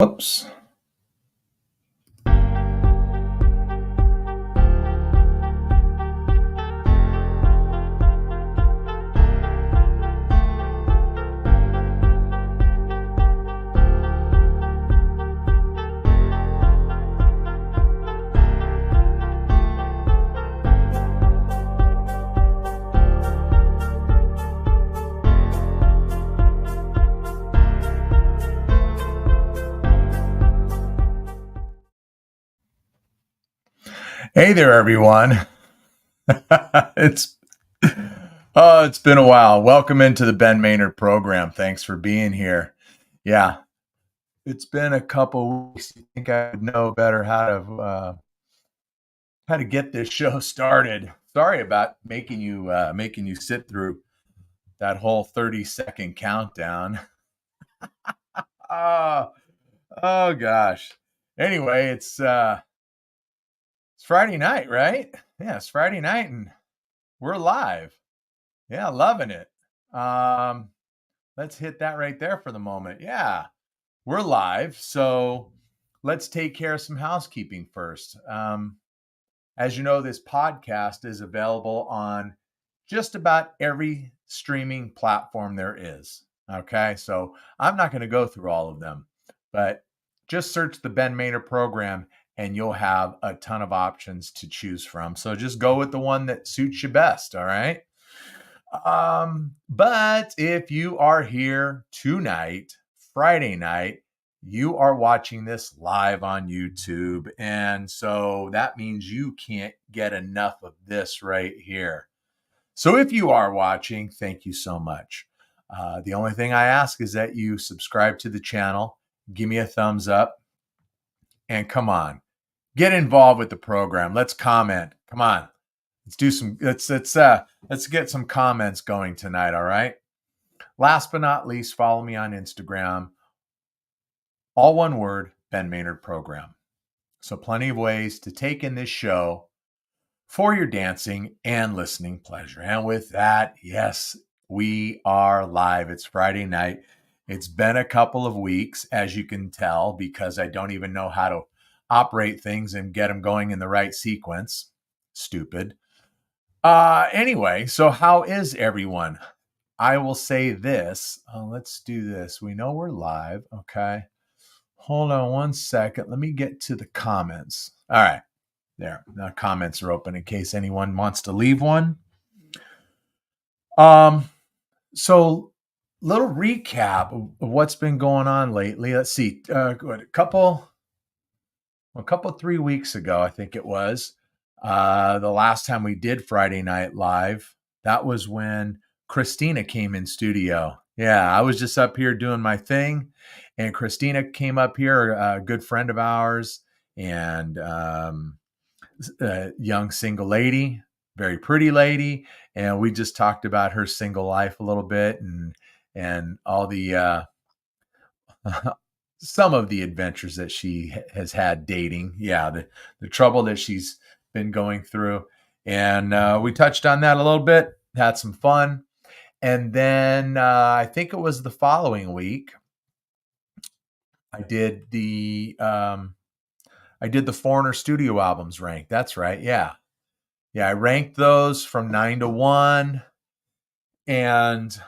Whoops. Hey there, everyone. it's it's been a while. Welcome into the Ben Maynard program. Thanks for being here. Yeah, it's been a couple weeks. You think I would know better how to get this show started? Sorry about making you sit through that whole 30-second countdown. Oh, oh gosh. Anyway, it's Friday night, right? Yeah, it's Friday night, and we're live. Yeah, loving it. Um, let's hit that right there for the moment. Yeah, we're live. So let's take care of some housekeeping first. As you know, this podcast is available on just about every streaming platform there is. Okay, so I'm not going to go through all of them, but just search the Ben Maynard program and you'll have a ton of options to choose from. So just go with the one that suits you best. All right. But if you are here tonight, Friday night, you are watching this live on YouTube. And so that means you can't get enough of this right here. So if you are watching, thank you so much. The only thing I ask is that you subscribe to the channel, give me a thumbs up, and come on, get involved with the program. Let's comment. Come on. Let's get some comments going tonight, all right? Last but not least, follow me on Instagram. All one word, Ben Maynard Program. So plenty of ways to take in this show for your dancing and listening pleasure. And with that, yes, we are live. It's Friday night. It's been a couple of weeks, as you can tell, because I don't even know how to operate things and get them going in the right sequence. Stupid. Anyway, so how is everyone? I will say this. Let's do this. We know we're live. Okay. Hold on one second. Let me get to the comments. All right. There. Now comments are open in case anyone wants to leave one. So little recap of what's been going on lately. Let's see. A couple 3 weeks ago, I think it was, the last time we did Friday Night Live, that was when Christina came in studio. Yeah, I was just up here doing my thing, and Christina came up here, a good friend of ours, and a young single lady, very pretty lady, and we just talked about her single life a little bit and all the some of the adventures that she has had dating. Yeah, the trouble that she's been going through. And we touched on that a little bit, had some fun. And then I think it was the following week, I did the Foreigner studio albums rank. That's right. Yeah. Yeah. I ranked those from 9 to 1. And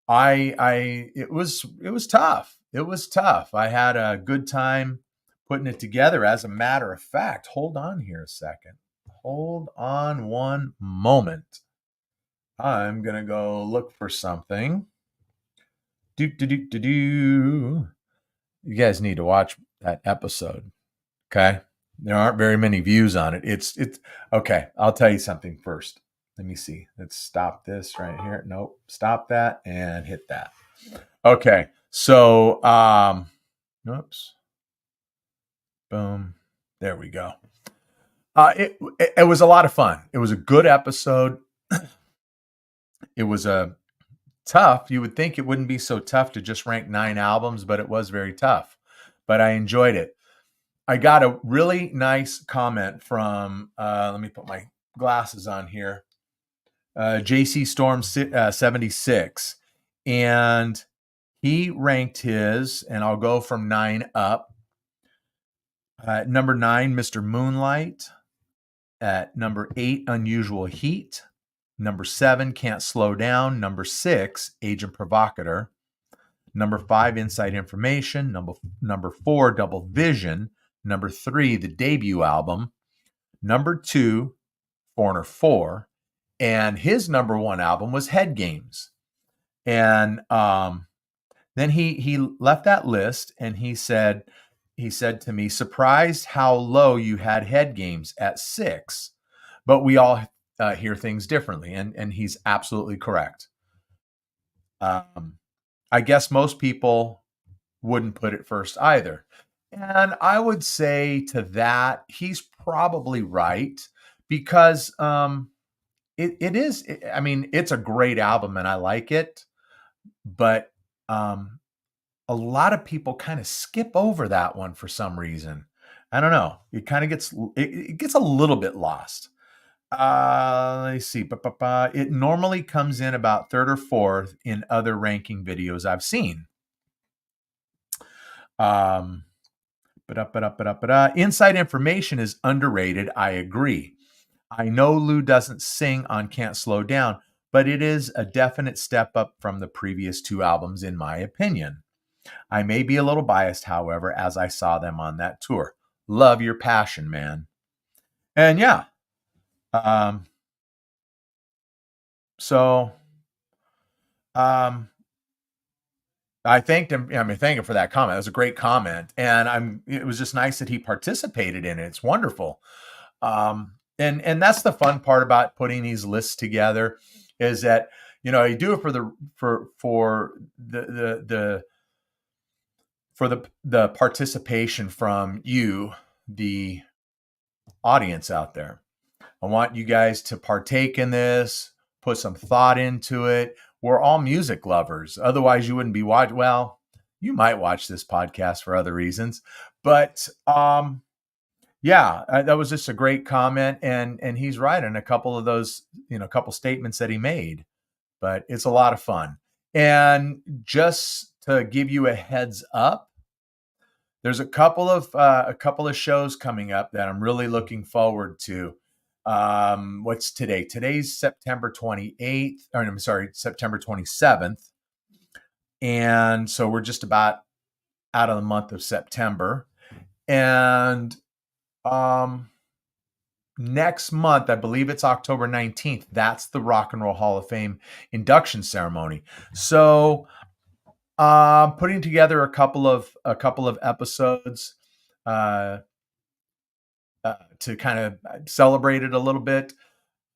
it was tough. It was tough. I had a good time putting it together. As a matter of fact, hold on here a second. Hold on one moment. I'm going to go look for something. You guys need to watch that episode. Okay. There aren't very many views on it. It's okay. I'll tell you something first. Let me see. Let's stop this right here. Nope. Stop that and hit that. Okay. So, oops. Boom. There we go. It was a lot of fun. It was a good episode. It was tough. You would think it wouldn't be so tough to just rank 9 albums, but it was very tough. But I enjoyed it. I got a really nice comment from, let me put my glasses on here, JC Storm 76. And he ranked his, and I'll go from 9 up. At number 9, Mr. Moonlight. At number 8, Unusual Heat. Number 7, Can't Slow Down. Number 6, Agent Provocateur. Number 5, Inside Information. Number 4, Double Vision. Number 3, the debut album. Number 2, Foreigner 4. And his number 1 album was Head Games. And then he left that list, and he said to me, surprised how low you had Head Games at 6, but we all hear things differently, and he's absolutely correct. I guess most people wouldn't put it first either. And I would say to that, he's probably right, because it is, I mean, it's a great album and I like it, but a lot of people kind of skip over that one for some reason. I don't know. It kind of it gets a little bit lost. Let's see. It normally comes in about 3rd or 4th in other ranking videos I've seen. Inside Information is underrated. I agree. I know Lou doesn't sing on Can't Slow Down, but it is a definite step up from the previous 2 albums, in my opinion. I may be a little biased, however, as I saw them on that tour. Love your passion, man. And yeah. I thanked him. Thank him for that comment. It was a great comment. And it was just nice that he participated in it. It's wonderful. And that's the fun part about putting these lists together, is that, you do it for the participation from you, the audience out there. I want you guys to partake in this, put some thought into it. We're all music lovers. Otherwise, you wouldn't be watching. Well, you might watch this podcast for other reasons, but yeah, that was just a great comment, and he's right in a couple of those, a couple statements that he made. But it's a lot of fun. And just to give you a heads up, there's a couple of shows coming up that I'm really looking forward to. What's today? Today's September 28th, or I'm sorry, September 27th. And so we're just about out of the month of September. And next month, I believe it's October 19th, that's the Rock and Roll Hall of Fame induction ceremony. So putting together a couple of episodes to kind of celebrate it a little bit.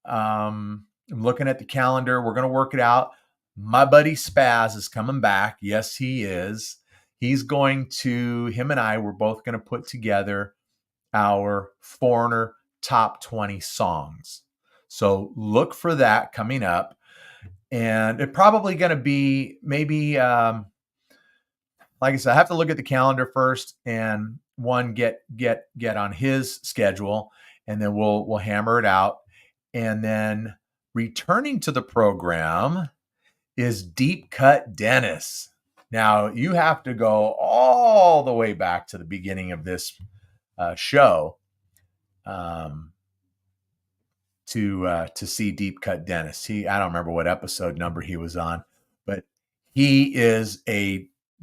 I'm looking at the calendar. We're going to work it out. My buddy Spaz is coming back. Yes, he is. Him and I, we're both going to put together our Foreigner top 20 songs. So look for that coming up. And it's probably going to be maybe, like I said, I have to look at the calendar first and get on his schedule, and then we'll hammer it out. And then returning to the program is Deep Cut Dennis. Now you have to go all the way back to the beginning of this show to see Deep Cut Dennis. I don't remember what episode number he was on, but he is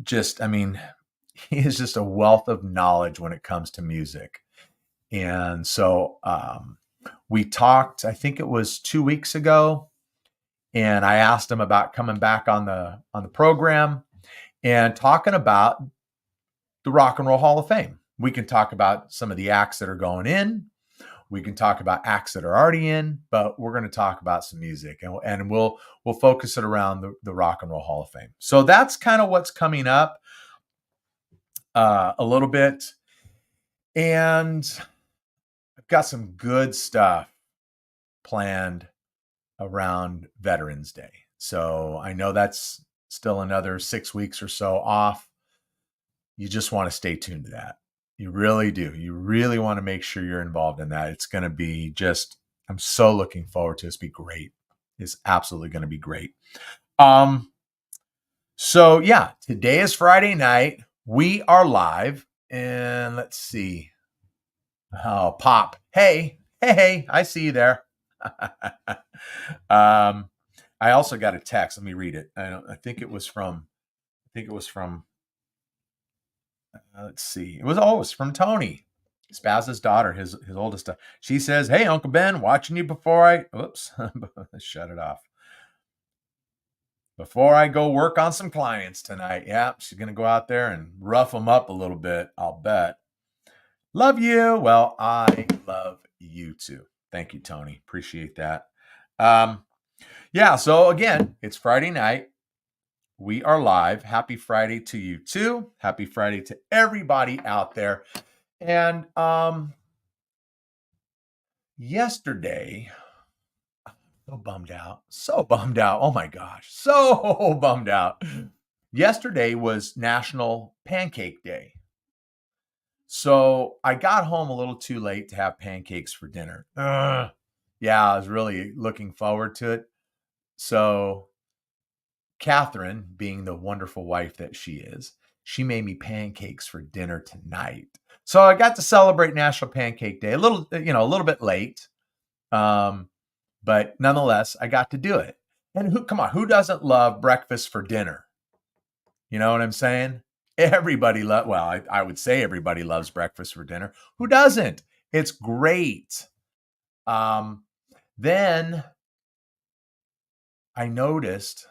just a wealth of knowledge when it comes to music. And so we talked, I think it was 2 weeks ago, and I asked him about coming back on the program and talking about the Rock and Roll Hall of Fame. We can talk about some of the acts that are going in. We can talk about acts that are already in, but we're going to talk about some music, and we'll focus it around the Rock and Roll Hall of Fame. So that's kind of what's coming up a little bit. And I've got some good stuff planned around Veterans Day. So I know that's still another 6 weeks or so off. You just want to stay tuned to that. You really do. You really want to make sure you're involved in that. It's going to be I'm so looking forward to it. It's be great. It's absolutely going to be great. So yeah, today is Friday night. We are live, and let's see. Oh, Pop. Hey, hey, I see you there. um, I also got a text. Let me read it. I think it was from. I think it was from. Let's see. It was always from Tony, Spaz's daughter, his oldest. She says, "Hey, Uncle Ben, watching you before I. Oops, shut it off. Before I go work on some clients tonight. Yeah, she's gonna go out there and rough them up a little bit. I'll bet. Love you. Well, I love you too. Thank you, Tony. Appreciate that. Yeah. So again, it's Friday night. We are live. Happy Friday to you too. Happy Friday to everybody out there. And yesterday, so bummed out. So bummed out. Oh my gosh. So bummed out. Yesterday was National Pancake Day. So I got home a little too late to have pancakes for dinner. Yeah, I was really looking forward to it. So Catherine, being the wonderful wife that she is, she made me pancakes for dinner tonight. So I got to celebrate National Pancake Day a little bit late. But nonetheless, I got to do it. And who doesn't love breakfast for dinner? You know what I'm saying? I would say everybody loves breakfast for dinner. Who doesn't? It's great. Then I noticed,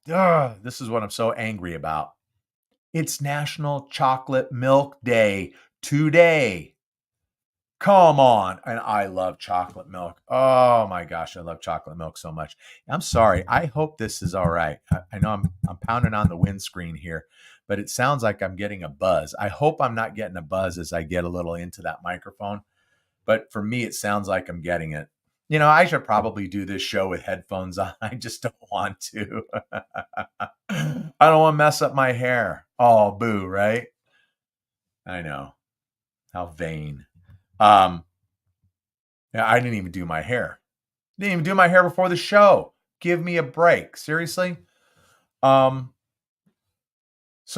this is what I'm so angry about. It's National Chocolate Milk Day today. Come on. And I love chocolate milk. Oh my gosh, I love chocolate milk so much. I'm sorry. I hope this is all right. I know I'm pounding on the windscreen here, but it sounds like I'm getting a buzz. I hope I'm not getting a buzz as I get a little into that microphone. But for me, it sounds like I'm getting it. You know, I should probably do this show with headphones on. I just don't want to. I don't want to mess up my hair. Oh, boo, right? I know. How vain. Yeah, I didn't even do my hair. Didn't even do my hair before the show. Give me a break. Seriously? So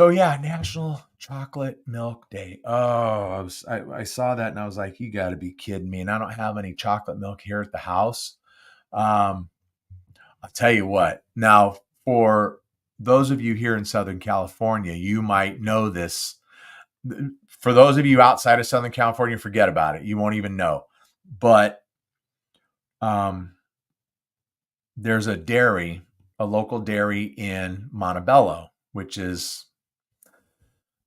yeah, National Chocolate Milk Day. Oh, I saw that and I was like, you got to be kidding me. And I don't have any chocolate milk here at the house. I'll tell you what. Now, for those of you here in Southern California, you might know this. For those of you outside of Southern California, forget about it. You won't even know. But there's a local dairy in Montebello, which is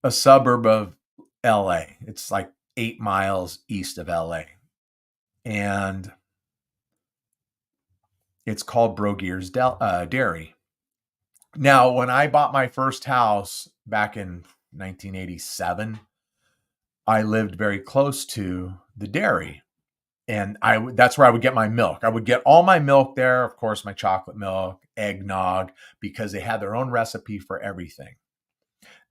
a suburb of LA. It's like 8 miles east of LA. And it's called Brogier's Dairy. Now, when I bought my first house back in 1987, I lived very close to the dairy. And that's where I would get my milk. I would get all my milk there, of course, my chocolate milk, eggnog, because they had their own recipe for everything.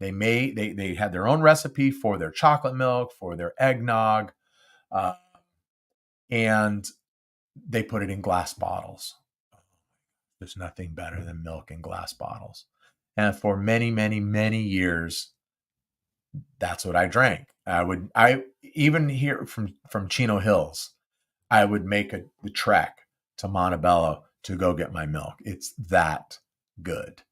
They had their own recipe for their chocolate milk, for their eggnog, and they put it in glass bottles. There's nothing better than milk in glass bottles. And for many, many, many years, that's what I drank. I even here from Chino Hills, I would make the trek to Montebello to go get my milk. It's that good.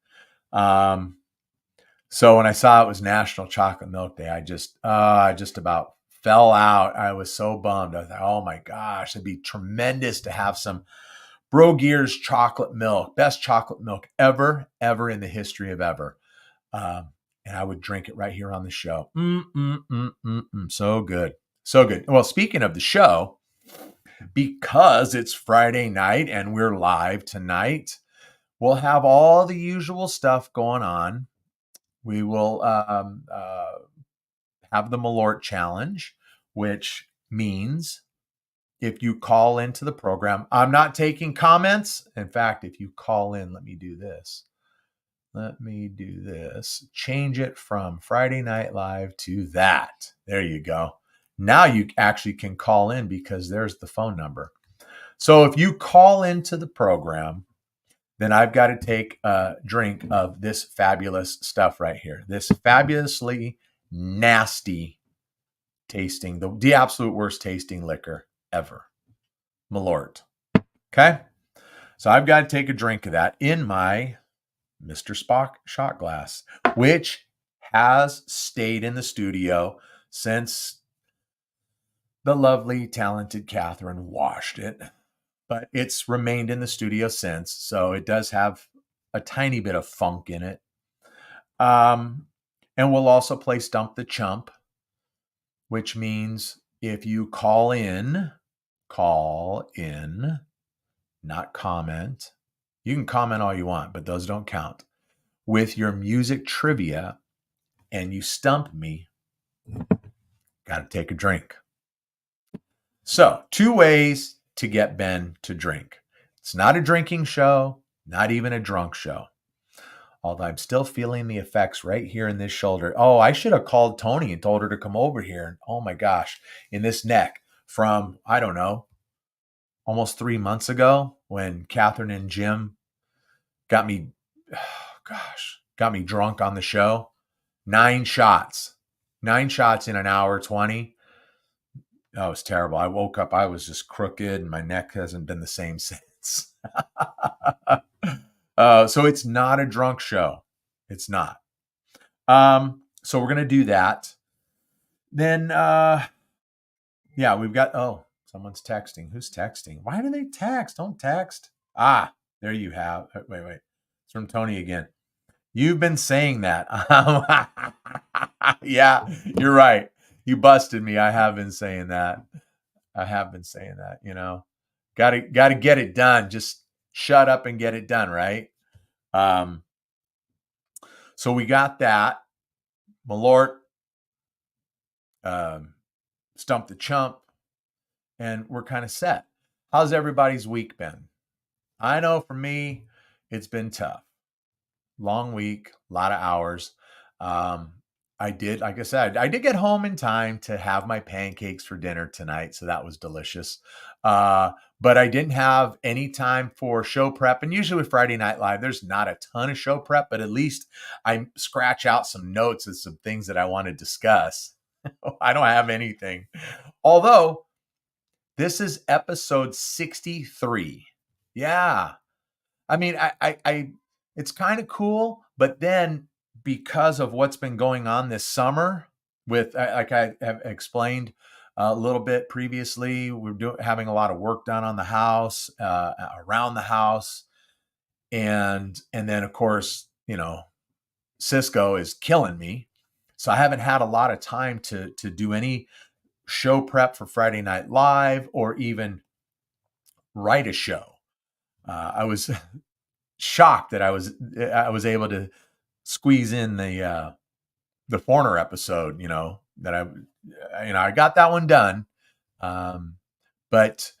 So when I saw it was National Chocolate Milk Day, I just about fell out. I was so bummed. I thought, oh my gosh, it'd be tremendous to have some Brogier's chocolate milk, best chocolate milk ever in the history of ever. And I would drink it right here on the show. So good. So good. Well, speaking of the show, because it's Friday night and we're live tonight, we'll have all the usual stuff going on. We will have the Malort challenge, which means if you call into the program, I'm not taking comments. In fact, if you call in, let me do this. Change it from Friday Night Live to that. There you go. Now you actually can call in because there's the phone number. So if you call into the program, then I've got to take a drink of this fabulous stuff right here. This fabulously nasty tasting, the absolute worst tasting liquor ever. Malort. Okay. So I've got to take a drink of that in my Mr. Spock shot glass, which has stayed in the studio since the lovely, talented Catherine washed it, but it's remained in the studio since. So it does have a tiny bit of funk in it. And we'll also play Stump the Chump, which means if you call in, not comment. You can comment all you want, but those don't count. With your music trivia and you stump me, got to take a drink. So, 2 ways to get Ben to drink. It's not a drinking show, not even a drunk show. Although I'm still feeling the effects right here in this shoulder. Oh, I should have called Tony and told her to come over here. Oh my gosh, in this neck from, I don't know, almost 3 months ago when Catherine and Jim got me drunk on the show. 9 shots in an hour 20. That was terrible. I woke up, I was just crooked and my neck hasn't been the same since. So it's not a drunk show. It's not. So we're going to do that. Then, yeah, we've got, someone's texting. Who's texting? Why do they text? Don't text. There you have. Wait. It's from Tony again. You've been saying that. Yeah, you're right. You busted me. I have been saying that. You know. Gotta get it done. Just shut up and get it done, right? So we got that. Malort, Stump the Chump, and we're kind of set. How's everybody's week been? I know for me, it's been tough. Long week, a lot of hours. Like I said, I did get home in time to have my pancakes for dinner tonight, so that was delicious. But I didn't have any time for show prep. And usually with Friday Night Live, there's not a ton of show prep, but at least I scratch out some notes and some things that I want to discuss. I don't have anything. Although this is episode 63. Yeah. I mean, I it's kind of cool, but then because of what's been going on this summer with, like I have explained a little bit previously, we're having a lot of work done on the house, around the house. And then of course, Cisco is killing me. So I haven't had a lot of time to do any show prep for Friday Night Live or even write a show. I was shocked that I was able to squeeze in the Forner episode, that I got that one done. But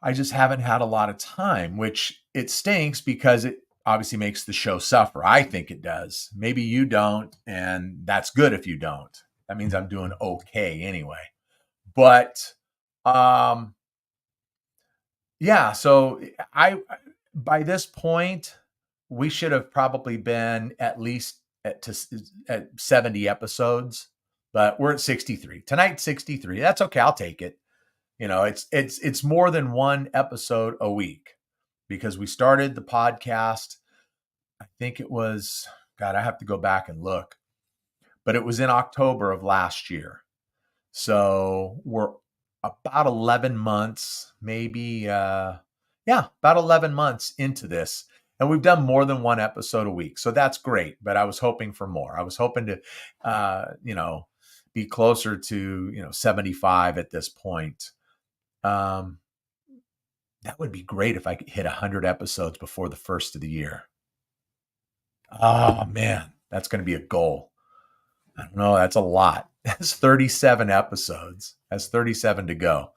I just haven't had a lot of time, which it stinks because it obviously makes the show suffer. I think it does. Maybe you don't, and that's good if you don't. That means I'm doing okay anyway. But yeah, so by this point, we should have probably been at least at 70 episodes, but we're at 63. Tonight, 63. That's okay. I'll take it. It's more than one episode a week because we started the podcast. I think it was, God, I have to go back and look, but it was in October of last year. So we're about 11 months, maybe, about 11 months into this. And we've done more than one episode a week. So that's great. But I was hoping for more. I was hoping to, be closer to, 75 at this point. That would be great if I could hit 100 episodes before the first of the year. Oh, man, that's going to be a goal. I don't know. That's a lot. That's 37 episodes. That's 37 to go.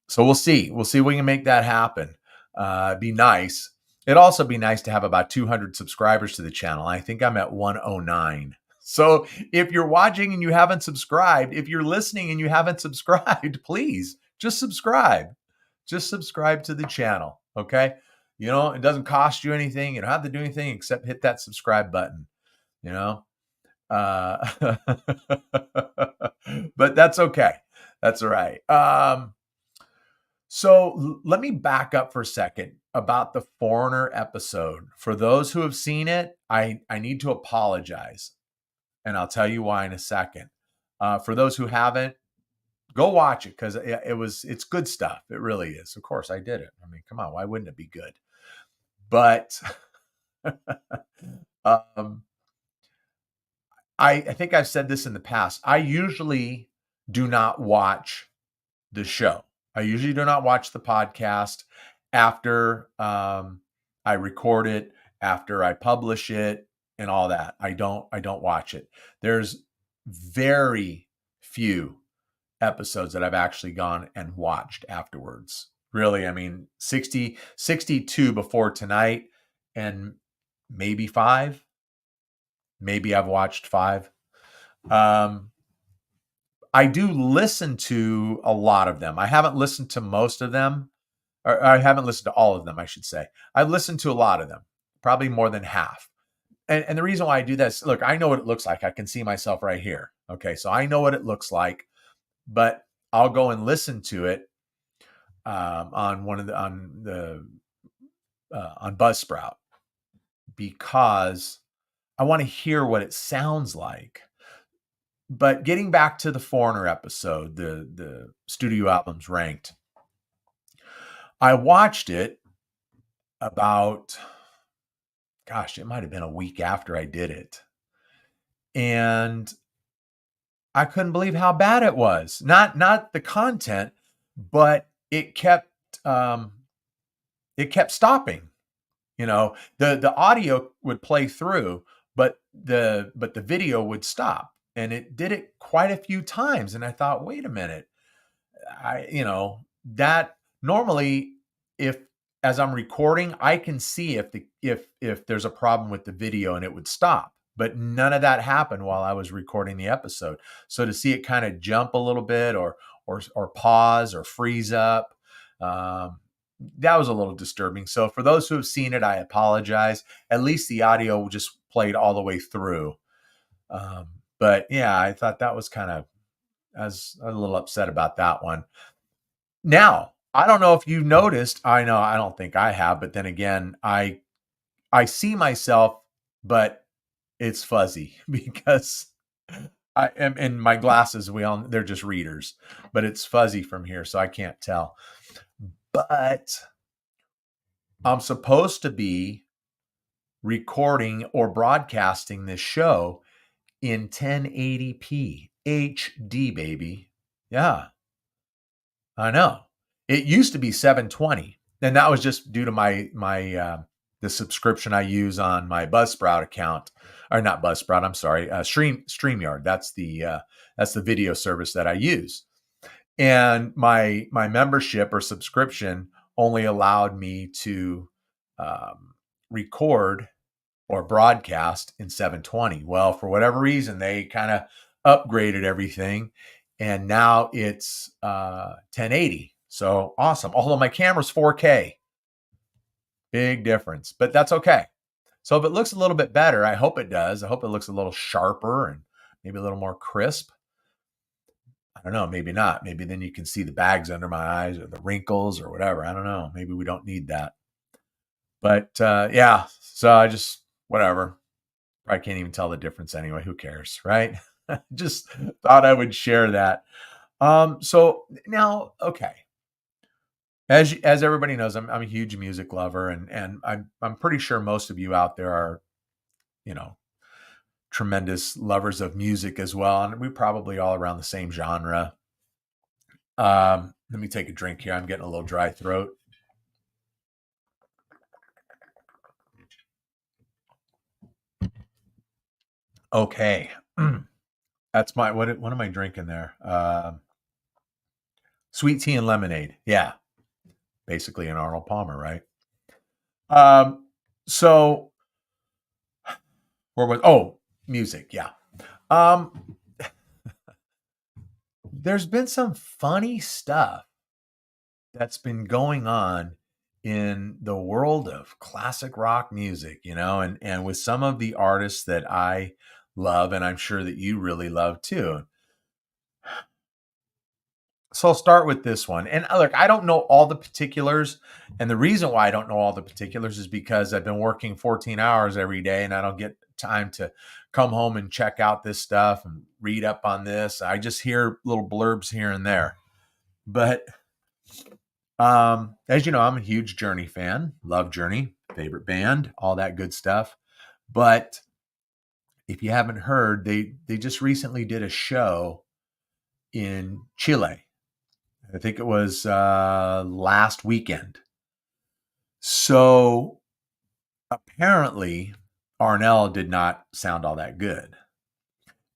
So we'll see. We'll see if we can make that happen. It'd be nice. It'd also be nice to have about 200 subscribers to the channel. I think I'm at 109. So if you're watching and you haven't subscribed, if you're listening and you haven't subscribed, please just subscribe. Just subscribe to the channel. Okay. It doesn't cost you anything. You don't have to do anything except hit that subscribe button. Uh, but that's okay. That's all right. So let me back up for a second about the Foreigner episode. For those who have seen it, I need to apologize, and I'll tell you why in a second. For those who haven't, go watch it because it's good stuff. It really is. Of course, I did it. I mean, come on, why wouldn't it be good? But um, I think I've said this in the past. I usually do not watch the show. I usually do not watch the podcast after I record it, after I publish it, and all that. I don't watch it. There's very few episodes that I've actually gone and watched afterwards. Really, I mean, 62 before tonight, and maybe five. Maybe I've watched five. I do listen to a lot of them. I haven't listened to most of them, or I haven't listened to all of them, I should say. I've listened to a lot of them, probably more than half. And the reason why I do this, look, I know what it looks like. I can see myself right here. Okay, so I know what it looks like, but I'll go and listen to it on Buzzsprout because I want to hear what it sounds like. But getting back to the Foreigner episode, the studio albums ranked, I watched it about, gosh, it might have been a week after I did it. And I couldn't believe how bad it was. Not the content, but it kept stopping. You know, the audio would play through, but the video would stop. And it did it quite a few times. And I thought, wait a minute. That normally, if as I'm recording, I can see if there's a problem with the video and it would stop. But none of that happened while I was recording the episode. So to see it kind of jump a little bit or pause or freeze up, that was a little disturbing. So for those who have seen it, I apologize. At least the audio just played all the way through. But yeah, I thought that was I was a little upset about that one. Now, I don't know if you noticed. I know I don't think I have, but then again, I see myself, but it's fuzzy because I am in my glasses. They're just readers, but it's fuzzy from here, so I can't tell. But I'm supposed to be recording or broadcasting this show in 1080p HD, baby. Yeah, I know. It used to be 720, and that was just due to the subscription I use on my Buzzsprout account, or not Buzzsprout. I'm sorry, StreamYard. That's the video service that I use, and my membership or subscription only allowed me to record or broadcast in 720. Well, for whatever reason, they kind of upgraded everything, and now it's 1080. So awesome. Although my camera's 4K. Big difference, but that's okay. So if it looks a little bit better, I hope it does. I hope it looks a little sharper and maybe a little more crisp. I don't know, maybe not. Maybe then you can see the bags under my eyes or the wrinkles or whatever. I don't know. Maybe we don't need that. But yeah, so I just, whatever. I can't even tell the difference anyway. Who cares, right? Just thought I would share that. So now, okay. As everybody knows, I'm a huge music lover, and I'm pretty sure most of you out there are, tremendous lovers of music as well, and we probably all around the same genre. Let me take a drink here. I'm getting a little dry throat. Okay, that's what am I drinking there? Sweet tea and lemonade. Yeah, basically an Arnold Palmer, right? So where was music? Yeah. There's been some funny stuff that's been going on in the world of classic rock music, and with some of the artists that I love, and I'm sure that you really love too. So I'll start with this one. And look, I don't know all the particulars. And the reason why I don't know all the particulars is because I've been working 14 hours every day and I don't get time to come home and check out this stuff and read up on this. I just hear little blurbs here and there. But as you know, I'm a huge Journey fan. Love Journey, favorite band, all that good stuff. But if you haven't heard, they just recently did a show in Chile. I think it was last weekend. So apparently, Arnell did not sound all that good.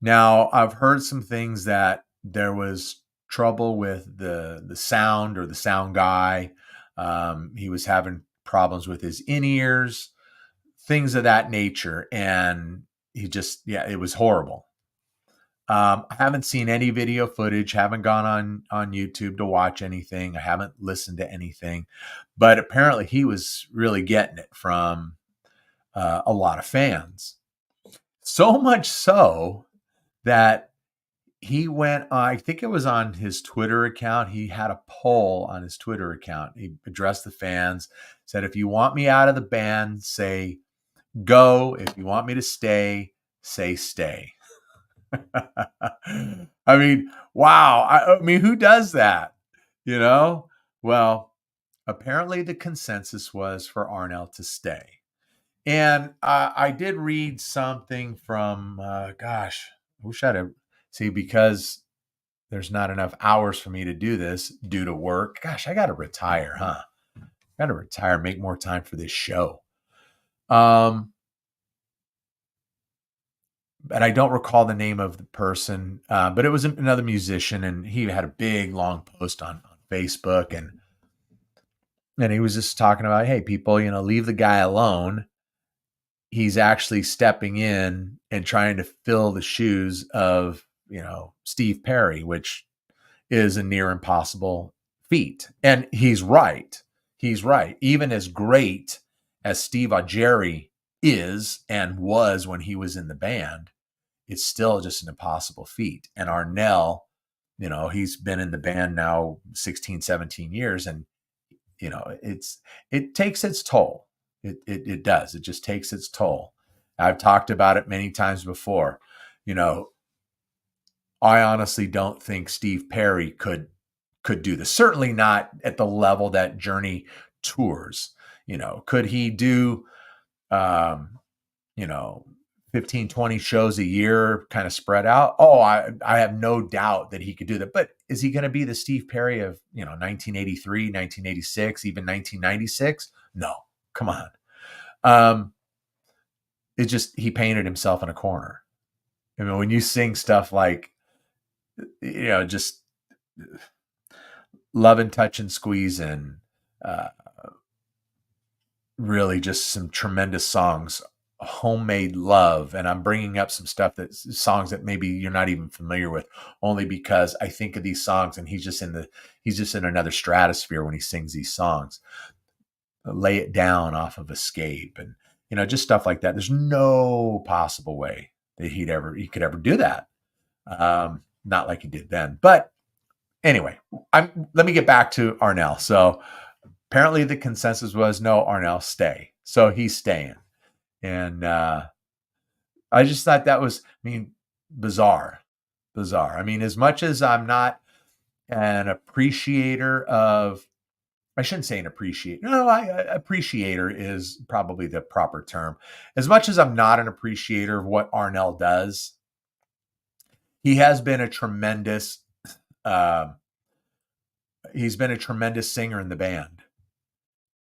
Now, I've heard some things that there was trouble with the sound or the sound guy. He was having problems with his in-ears, things of that nature. And it was horrible. I haven't seen any video footage, haven't gone on YouTube to watch anything. I haven't listened to anything, but apparently he was really getting it from a lot of fans. So much so that he went, I think it was on his Twitter account. He had a poll on his Twitter account. He addressed the fans, said, if you want me out of the band, say go. If you want me to stay, say stay. I mean, wow. I mean, who does that? You know? Well, apparently the consensus was for Arnell to stay. And I did read something from, I wish I'd have, see, because there's not enough hours for me to do this due to work. Gosh, I got to retire, huh? Got to retire, make more time for this show. And I don't recall the name of the person, but it was another musician, and he had a big long post on Facebook, and he was just talking about, hey, people, leave the guy alone. He's actually stepping in and trying to fill the shoes of Steve Perry, which is a near impossible feat. And he's right. He's right. Even as great as Steve Augeri is and was when he was in the band, it's still just an impossible feat. And Arnell, he's been in the band now 16, 17 years, and it takes its toll. It does. It just takes its toll. I've talked about it many times before. I honestly don't think Steve Perry could do this. Certainly not at the level that Journey tours. Could he do 15, 20 shows a year kind of spread out? Oh, I have no doubt that he could do that. But is he going to be the Steve Perry of, 1983, 1986, even 1996? No, come on. He painted himself in a corner. I mean, when you sing stuff like, just love and touch and squeeze and really just some tremendous songs, homemade love. And I'm bringing up some songs that maybe you're not even familiar with, only because I think of these songs and he's just in another stratosphere when he sings these songs. Lay It Down off of Escape, and just stuff like that. There's no possible way that he could ever do that. Not like he did then. But anyway, let me get back to Arnell. So apparently the consensus was no, Arnell, stay. So he's staying. And I just thought that was, bizarre. I mean, as much as I'm not an appreciator of, I shouldn't say an appreciator. No, appreciator is probably the proper term. As much as I'm not an appreciator of what Arnell does, he has been a tremendous, singer in the band.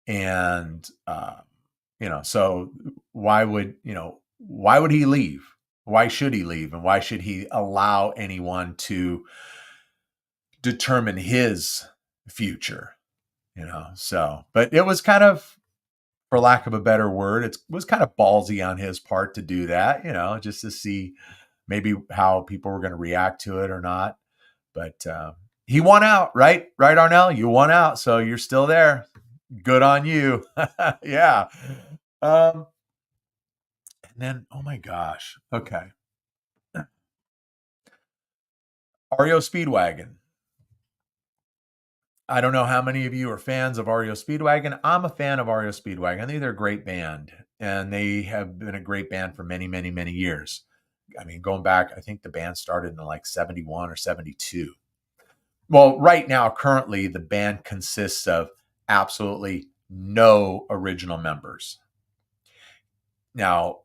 And, so why would he leave? Why should he leave? And why should he allow anyone to determine his future? But it was kind of, for lack of a better word, it was kind of ballsy on his part to do that, just to see maybe how people were going to react to it or not. But he won out, right? Right, Arnell? You won out, so you're still there. Good on you. Yeah. And then, oh my gosh. Okay. REO Speedwagon. I don't know how many of you are fans of REO Speedwagon. I'm a fan of REO Speedwagon. I think they're a great band, and they have been a great band for many, many, many years. I mean, going back, I think the band started in like 71 or 72. Well, right now, currently, the band consists of absolutely no original members. Now,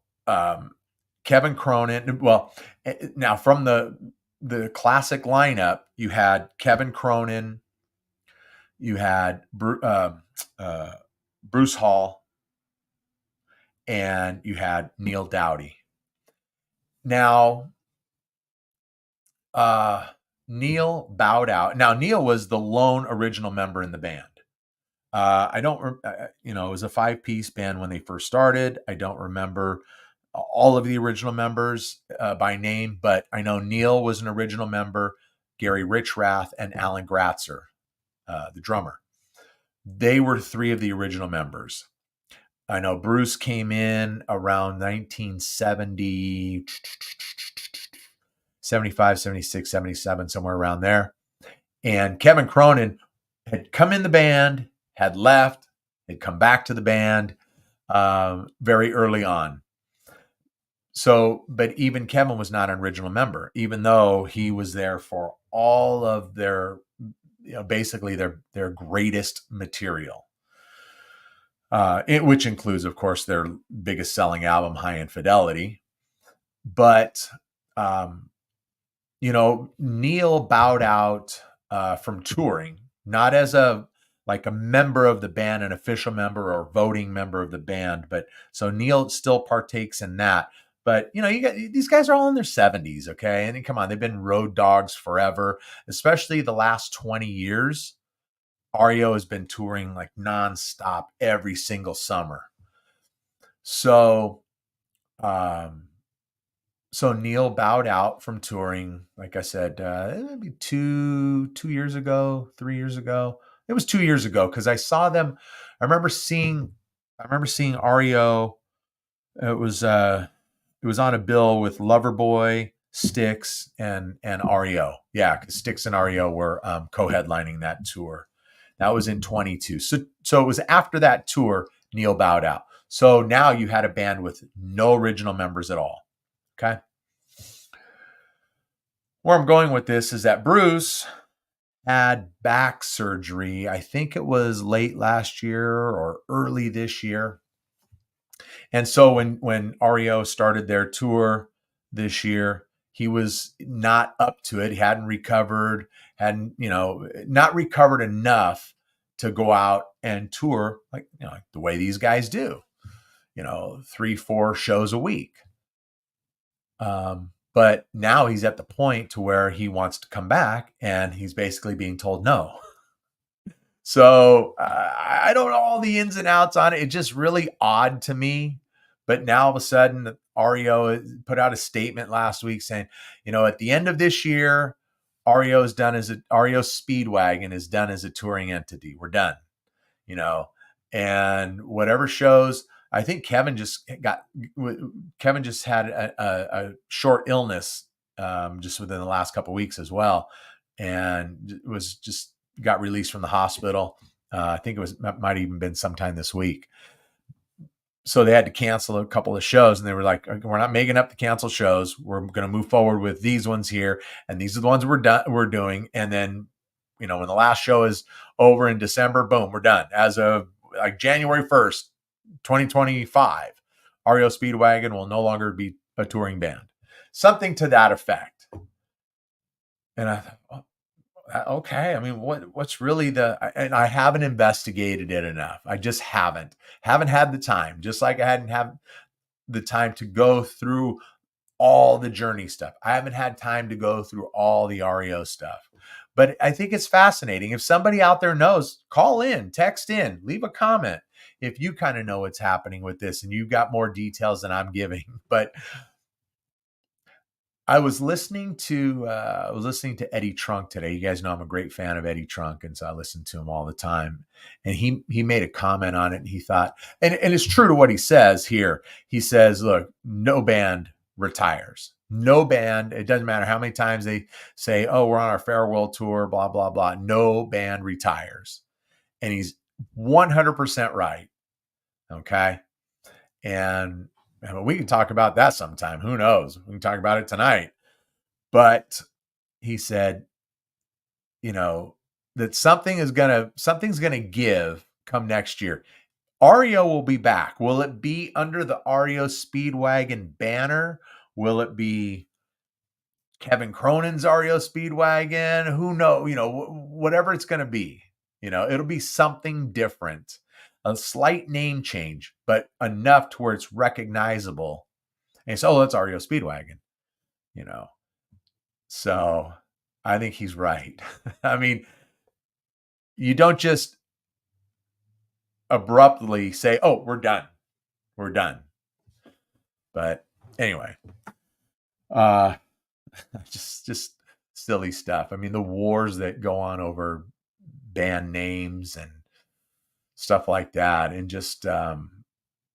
Kevin Cronin, well, now from the classic lineup, you had Kevin Cronin, you had Bruce Hall, and you had Neil Dowdy. Now, Neil bowed out. Now, Neil was the lone original member in the band. I don't, it was a 5-piece band when they first started. I don't remember all of the original members by name, but I know Neil was an original member, Gary Richrath, and Alan Gratzer, the drummer. They were 3 of the original members. I know Bruce came in around 1970, 75, 76, 77, somewhere around there. And Kevin Cronin had come in the band, had left, had come back to the band very early on. So, but even Kevin was not an original member, even though he was there for all of their, basically their greatest material. Which includes, of course, their biggest selling album, High Infidelity. But, Neil bowed out from touring, not as a member of the band, an official member or voting member of the band. But so Neil still partakes in that. But, you got these guys are all in their 70s, okay? And come on, they've been road dogs forever, especially the last 20 years. REO has been touring like nonstop every single summer. So, Neil bowed out from touring, like I said, maybe 2 years ago, 3 years ago. It was 2 years ago because I saw them. I remember seeing REO. It was on a bill with Loverboy, Styx, and REO. Yeah, because Styx and REO were co-headlining that tour. That was in 22. So it was after that tour, Neil bowed out. So now you had a band with no original members at all. Okay. Where I'm going with this is that Bruce had back surgery. I think it was late last year or early this year. And so when REO started their tour this year, he was not up to it. He hadn't recovered, not recovered enough to go out and tour like the way these guys do, 3-4 shows a week. But now he's at the point to where he wants to come back, and he's basically being told no. So I don't know all the ins and outs on it. It's just really odd to me. But now all of a sudden, REO put out a statement last week saying, at the end of this year, REO Speedwagon is done as a touring entity. We're done, and whatever shows. I think Kevin just had a short illness just within the last couple of weeks as well, and was just got released from the hospital. I think might have even been sometime this week. So they had to cancel a couple of shows, and they were like, "We're not making up the canceled shows. We're going to move forward with these ones here, and these are the ones we're doing." And then, when the last show is over in December, boom, we're done. As of like January 1st, 2025, REO Speedwagon will no longer be a touring band. Something to that effect. And I thought, okay, I mean, what's really and I haven't investigated it enough. I just haven't had the time, just like I hadn't had the time to go through all the Journey stuff. I haven't had time to go through all the REO stuff, but I think it's fascinating. If somebody out there knows, call in, text in, leave a comment. If you kind of know what's happening with this and you've got more details than I'm giving, but I was listening to Eddie Trunk today. You guys know I'm a great fan of Eddie Trunk, and so I listen to him all the time. And he made a comment on it, and he thought, and it's true to what he says here. He says, "Look, no band retires. No band, it doesn't matter how many times they say, oh, we're on our farewell tour, blah, blah, blah. No band retires. And he's 100% right. Okay. And we can talk about that sometime. Who knows? We can talk about it tonight. But he said, that something's gonna give come next year. REO will be back. Will it be under the REO Speedwagon banner? Will it be Kevin Cronin's REO Speedwagon? Who knows? Whatever it's going to be, it'll be something different, a slight name change, but enough to where it's recognizable. And so, that's REO Speedwagon, you know. So I think he's right. I mean, you don't just abruptly say, oh, we're done. We're done. But anyway, just silly stuff. I mean, the wars that go on over band names and stuff like that. And just,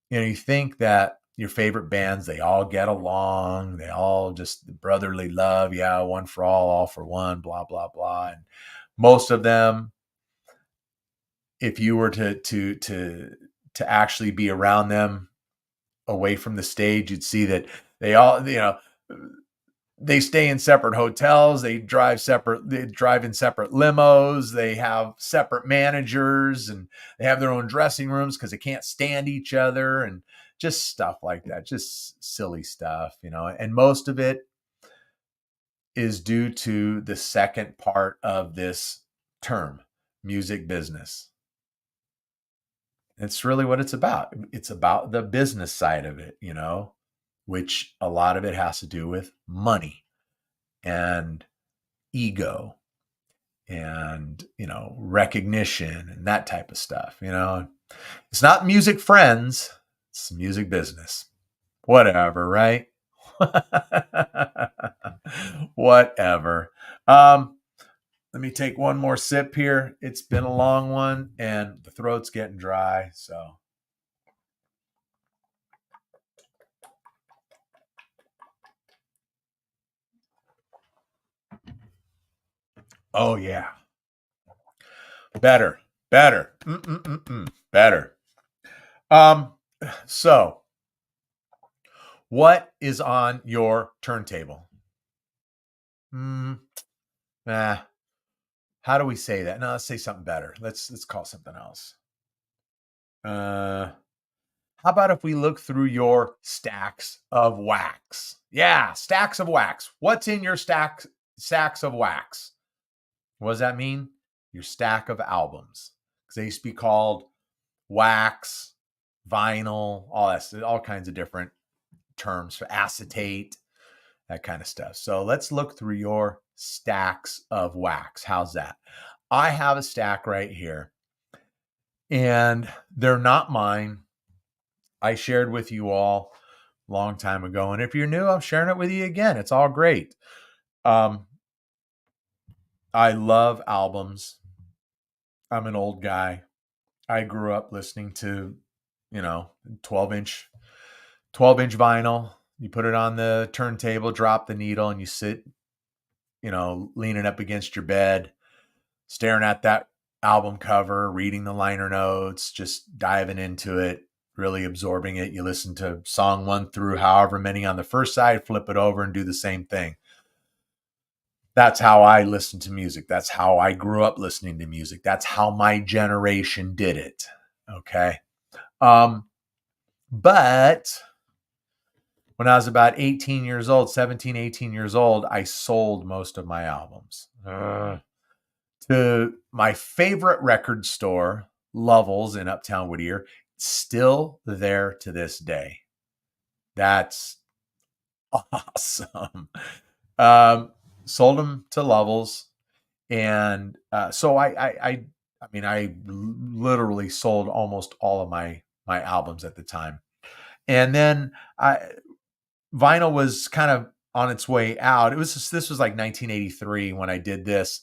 you think that your favorite bands, they all get along. They all just brotherly love. Yeah. One for all for one, blah, blah, blah. And most of them, if you were to actually be around them away from the stage, you'd see that they all, they stay in separate hotels. They drive in separate limos. They have separate managers, and they have their own dressing rooms because they can't stand each other, and just stuff like that. Just silly stuff, and most of it is due to the second part of this term, music business. It's really what it's about. It's about the business side of it, which a lot of it has to do with money and ego and, recognition and that type of stuff. It's not music friends, it's music business. Whatever, right? Whatever. Let me take one more sip here. It's been a long one and the throat's getting dry. So, oh yeah, better. Better. So what is on your turntable? How do we say that? No, let's say something better. Let's call something else. How about if we look through your stacks of wax? Yeah, stacks of wax. What's in your stacks of wax? What does that mean? Your stack of albums. Because they used to be called wax, vinyl, all kinds of different terms for acetate, that kind of stuff. So let's look through your stacks of wax. How's that? I have a stack right here, and they're not mine. I shared with you all a long time ago. And if you're new, I'm sharing it with you again. It's all great. I love albums. I'm an old guy. I grew up listening to, 12-inch vinyl. You put it on the turntable, drop the needle, and you sit, leaning up against your bed, staring at that album cover, reading the liner notes, just diving into it, really absorbing it. You listen to song 1 through however many on the first side, flip it over and do the same thing. That's how I listen to music. That's how I grew up listening to music. That's how my generation did it. Okay. But when I was about 18 years old, 17, 18 years old, I sold most of my albums to my favorite record store, Lovell's in Uptown Whittier. Still there to this day. That's awesome. Sold them to Lovell's. And so I literally sold almost all of my albums at the time. And then vinyl was kind of on its way out. This was like 1983 when I did this.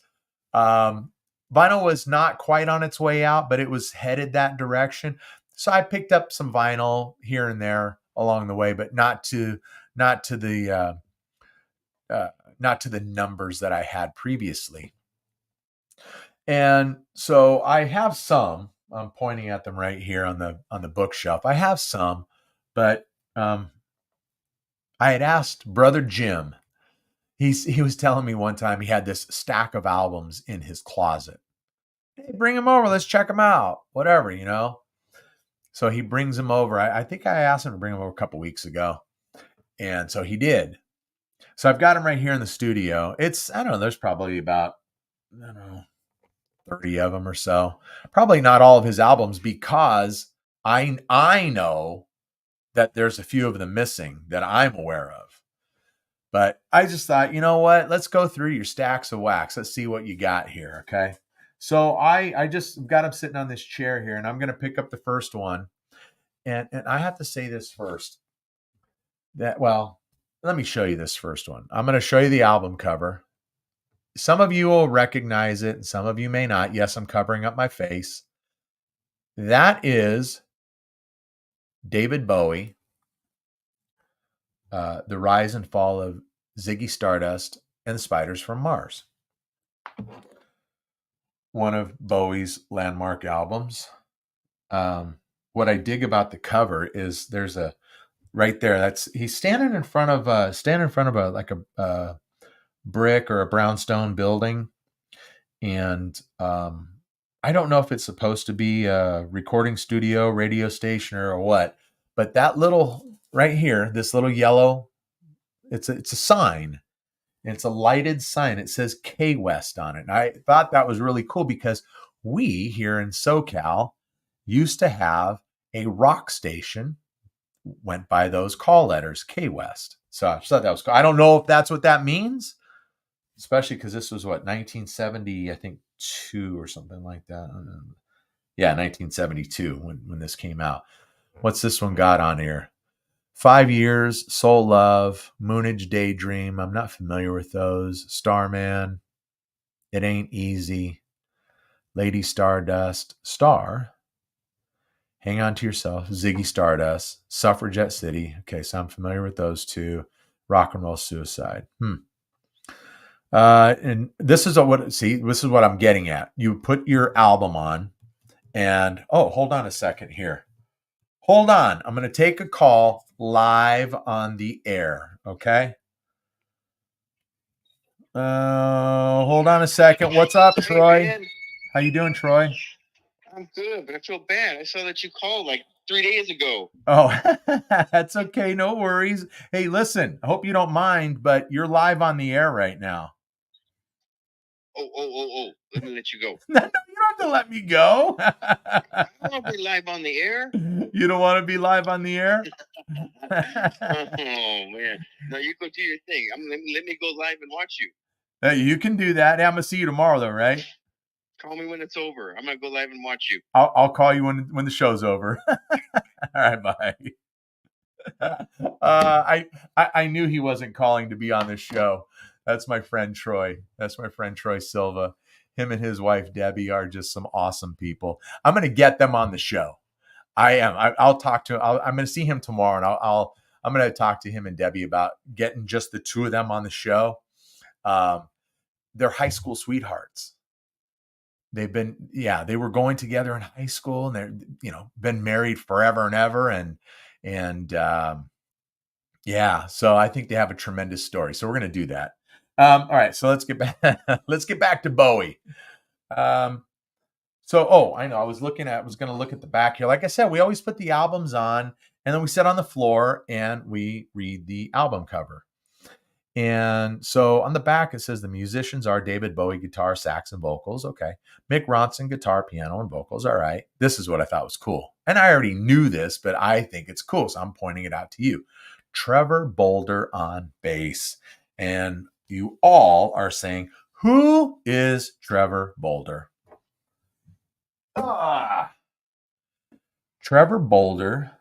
Vinyl was not quite on its way out, but it was headed that direction. So I picked up some vinyl here and there along the way, but not to the not to the numbers that I had previously. And so I have some. I'm pointing at them right here on the bookshelf. I have some, but I had asked Brother Jim. He was telling me one time he had this stack of albums in his closet. Hey, bring them over. Let's check them out. Whatever, you know. So he brings them over. I think I asked him to bring them over a couple weeks ago, and so he did. So I've got them right here in the studio. It's, I don't know, there's probably about, I don't know, 30 of them or so. Probably not all of his albums, because I know that there's a few of them missing that I'm aware of. But I just thought, you know what? Let's go through your stacks of wax. Let's see what you got here, okay? So I just got them sitting on this chair here, and I'm going to pick up the first one. And I have to say this first. Well, let me show you this first one. I'm going to show you the album cover. Some of you will recognize it, and some of you may not. Yes, I'm covering up my face. That is David Bowie, The Rise and Fall of Ziggy Stardust and the Spiders from Mars. One of Bowie's landmark albums. What I dig about the cover is there's a right there. He's standing in front of a brick or a brownstone building, and I don't know if it's supposed to be a recording studio, radio station, or what, but that little right here, this little yellow, it's a sign. It's a lighted sign. It says K West on it. And I thought that was really cool, because we here in SoCal used to have a rock station, went by those call letters, K West. So I thought that was cool. I don't know if that's what that means, especially because this was what, 1970, I think 2 or something like that. Yeah, 1972 when this came out. What's this one got on here? 5 Years, Soul Love, Moonage Daydream. I'm not familiar with those. Starman, It Ain't Easy, Lady Stardust, Star, Hang On to Yourself, Ziggy Stardust, Suffragette City. Okay, so I'm familiar with those two. Rock and Roll Suicide. And this is what I'm getting at. You put your album on, and hold on a second here. Hold on. I'm going to take a call live on the air. Okay. Hold on a second. What's up, Troy? Hey, how you doing, Troy? I'm good, but I feel bad. I saw that you called like 3 days ago. Oh, that's okay. No worries. Hey, listen, I hope you don't mind, but you're live on the air right now. Oh. Let me let you go. No, you don't have to let me go. I want to be live on the air. You don't want to be live on the air? Oh, man. No, you go do your thing. Let me go live and watch you. Hey, you can do that. Hey, I'm going to see you tomorrow, though, right? Call me when it's over. I'm going to go live and watch you. I'll call you when the show's over. All right, bye. I knew he wasn't calling to be on this show. That's my friend Troy. That's my friend Troy Silva. Him and his wife Debbie are just some awesome people. I'm going to get them on the show. I am. I'll talk to. I'm going to see him tomorrow, and I'm going to talk to him and Debbie about getting just the two of them on the show. They're high school sweethearts. They were going together in high school, and they're, been married forever and ever. And so I think they have a tremendous story. So we're going to do that. All right. So let's get back, to Bowie. I know I was going to look at the back here. Like I said, we always put the albums on, and then we sit on the floor and we read the album cover. And so on the back, it says the musicians are David Bowie, guitar, sax, and vocals. Okay. Mick Ronson, guitar, piano, and vocals. All right. This is what I thought was cool. And I already knew this, but I think it's cool, so I'm pointing it out to you. Trevor Bolder on bass. And you all are saying, who is Trevor Bolder? Trevor Bolder,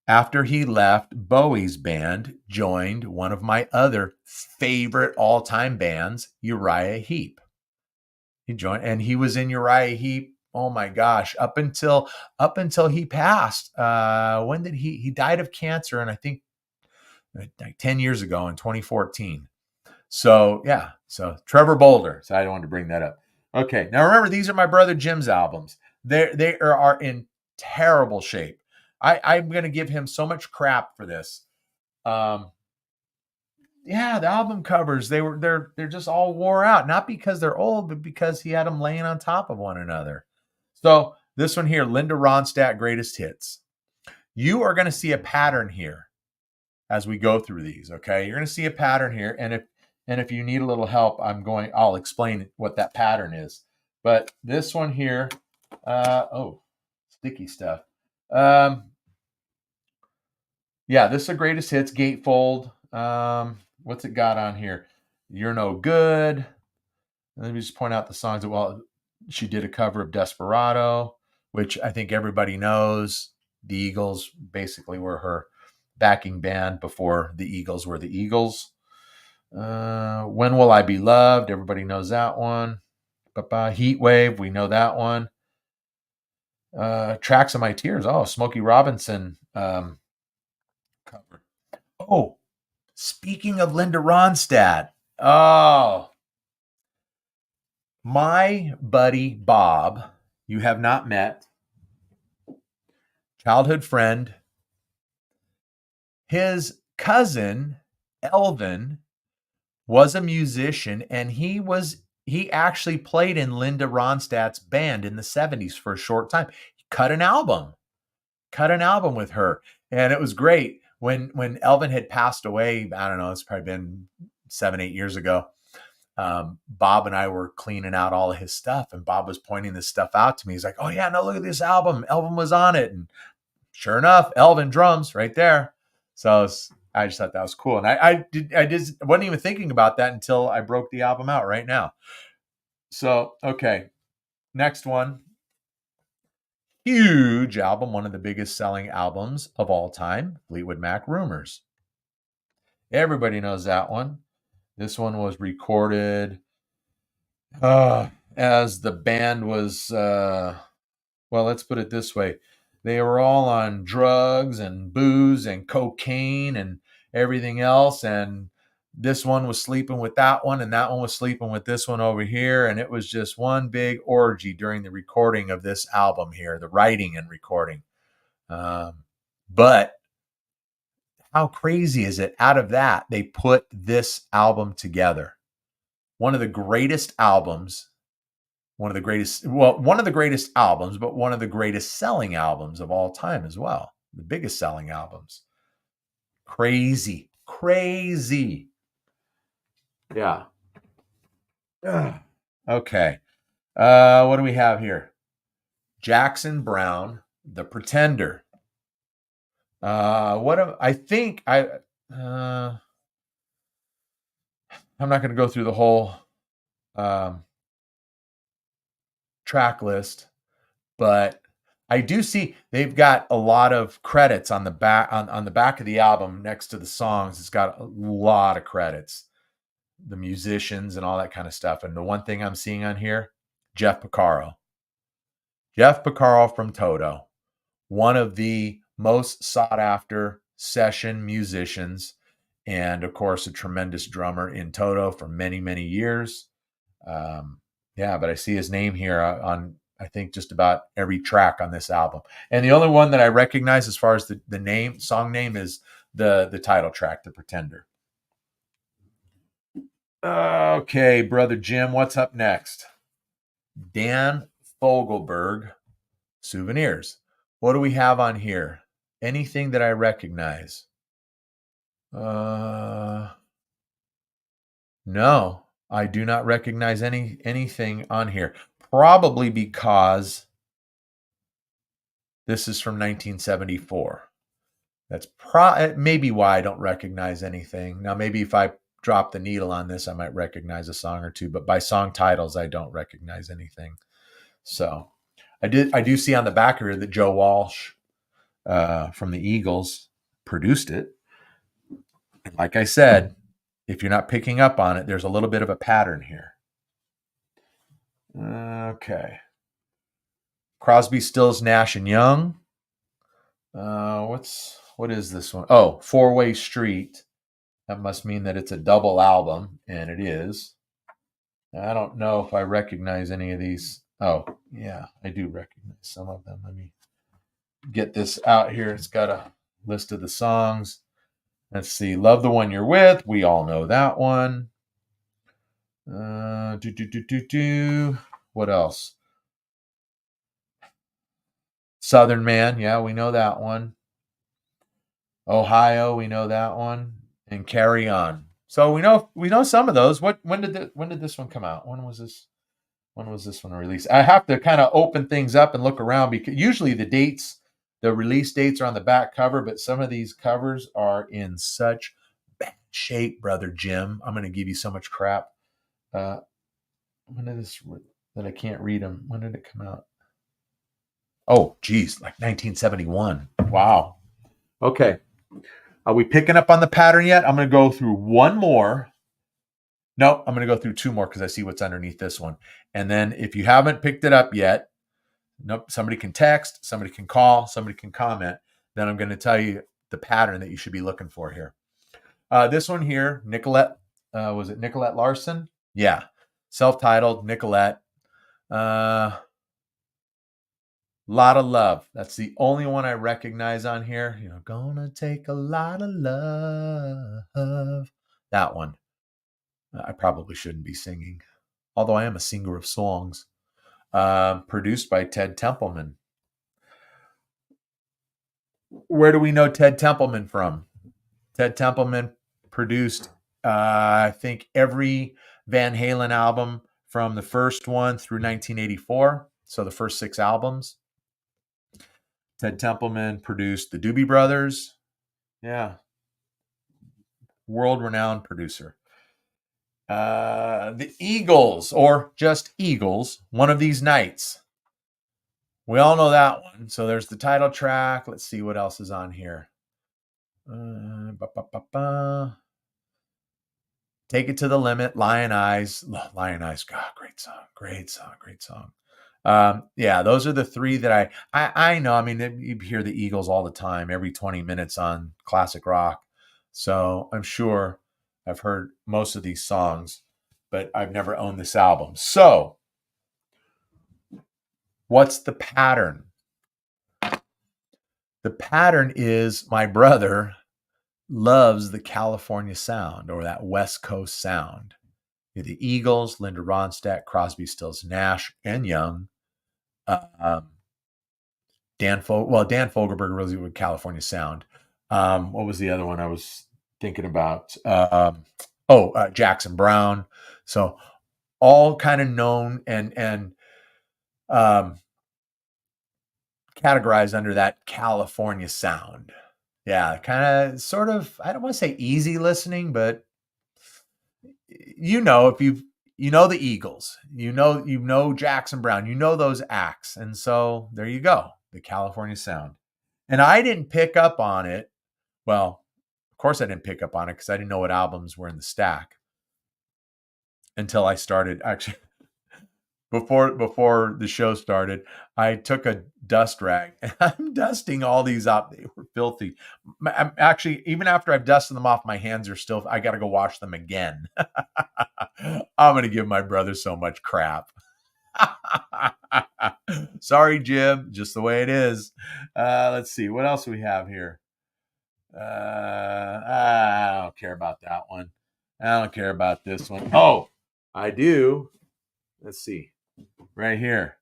after he left Bowie's band, joined one of my other favorite all-time bands, Uriah Heep. He joined, and he was in Uriah Heep, oh my gosh, up until he passed. When did he died of cancer? And I think like 10 years ago in 2014. So yeah, so Trevor Boulder. So I wanted to bring that up. Okay, now remember, these are my brother Jim's albums. They are in terrible shape. I'm going to give him so much crap for this. Yeah, the album covers, they're just all wore out, not because they're old, but because he had them laying on top of one another. So this one here, Linda Ronstadt Greatest Hits. You are going to see a pattern here as we go through these. Okay, you're going to see a pattern here, and if you need a little help, I'll explain what that pattern is. But this one here, oh, sticky stuff. Yeah, this is the Greatest Hits gatefold. What's it got on here? You're No Good. Let me just point out the songs that, well, she did a cover of Desperado, which I think everybody knows. The Eagles basically were her backing band before the Eagles were the Eagles. When Will I Be Loved? Everybody knows that one. Heat Wave, we know that one. Tracks of My Tears. Oh, Smokey Robinson cover. Oh, speaking of Linda Ronstadt. Oh, my buddy Bob, you have not met, childhood friend, his cousin Elvin was a musician, and he actually played in Linda Ronstadt's band in the 70s for a short time. He cut an album with her, and it was great. When Elvin had passed away, I don't know, it's probably been 7-8 years ago. Bob and I were cleaning out all of his stuff, and Bob was pointing this stuff out to me. He's like, "Oh yeah, no, look at this album. Elvin was on it." And sure enough, Elvin drums right there. So I just thought that was cool. And I wasn't even thinking about that until I broke the album out right now. So, okay. Next one. Huge album, one of the biggest selling albums of all time, Fleetwood Mac, Rumors. Everybody knows that one. This one was recorded as the band was, well, let's put it this way. They were all on drugs and booze and cocaine and everything else. And this one was sleeping with that one, and that one was sleeping with this one over here. And it was just one big orgy during the recording of this album here, the writing and recording. But how crazy is it? Out of that, they put this album together. One of the greatest albums, one of the greatest albums, but one of the greatest selling albums of all time as well. The biggest selling albums. Crazy. Yeah. Okay. What do we have here? Jackson Browne, The Pretender. I'm not going to go through the whole track list, but I do see they've got a lot of credits on the back on the back of the album next to the songs. It's got a lot of credits, the musicians and all that kind of stuff. And the one thing I'm seeing on here, Jeff Porcaro from Toto, one of the most sought after session musicians, and of course a tremendous drummer in Toto for many years. Yeah, but I see his name here on, I think, just about every track on this album. And the only one that I recognize as far as the song name is the title track, The Pretender. Okay, brother Jim, what's up next? Dan Fogelberg, Souvenirs. What do we have on here? Anything that I recognize? No, I do not recognize anything on here. Probably because this is from 1974. That's maybe why I don't recognize anything. Now, maybe if I drop the needle on this, I might recognize a song or two, but by song titles, I don't recognize anything. So I do see on the back here that Joe Walsh from the Eagles produced it. And like I said, if you're not picking up on it, there's a little bit of a pattern here. Okay. Crosby, Stills, Nash and Young. What's what is this one? Oh, Four-Way Street. That must mean that it's a double album, and it is. I don't know if I recognize any of these. Oh, yeah, I do recognize some of them. Let me get this out here. It's got a list of the songs. Let's see. Love the One You're With. We all know that one. What else? Southern Man. Yeah, we know that one. Ohio. We know that one. And Carry On. So we know some of those. When did this one come out? When was this one released? I have to kind of open things up and look around because usually the release dates are on the back cover, but some of these covers are in such bad shape, brother Jim. I'm going to give you so much crap. When did this that I can't read them? When did it come out? Oh, geez, like 1971. Wow. Okay. Are we picking up on the pattern yet? I'm going to go through one more. No, I'm going to go through two more because I see what's underneath this one. And then if you haven't picked it up yet, nope, somebody can text, somebody can call, somebody can comment. Then I'm going to tell you the pattern that you should be looking for here. This one here, Nicolette, was it Nicolette Larson? Yeah, self-titled Nicolette. Lot of Love. That's the only one I recognize on here. Gonna take a lot of love. That one. I probably shouldn't be singing, although I am a singer of songs. Produced by Ted Templeman. Where do we know Ted Templeman from? Ted Templeman produced, I think, every Van Halen album from the first one through 1984. So the first 6 albums. Ted Templeman produced the Doobie Brothers. Yeah. World-renowned producer. The Eagles, or just Eagles, One of These Nights. We all know that one. So there's the title track. Let's see what else is on here. Take It to the Limit, Lion Eyes. Lion Eyes, God, great song. Yeah, those are the 3 that I know. I mean, you hear the Eagles all the time, every 20 minutes on classic rock. So I'm sure I've heard most of these songs, but I've never owned this album. So what's the pattern? The pattern is my brother loves the California sound or that West Coast sound. The Eagles, Linda Ronstadt, Crosby, Stills, Nash, and Young. Dan Fogelberg really with California sound. What was the other one I was thinking about? Jackson Browne. So all kind of known and categorized under that California sound. Yeah, kind of sort of, I don't want to say easy listening, but if you know the Eagles, you know Jackson Browne, you know those acts. And so there you go, the California sound. And I didn't pick up on it. Well, of course I didn't pick up on it because I didn't know what albums were in the stack until I started actually before the show started. I took a dust rag and I'm dusting all these up. They were filthy. I'm actually, even after I've dusted them off, my hands are still, I got to go wash them again. I'm going to give my brother so much crap. Sorry, Jim, just the way it is. Let's see. What else do we have here? I don't care about that one. I don't care about this one. Oh, I do. Let's see. Right here.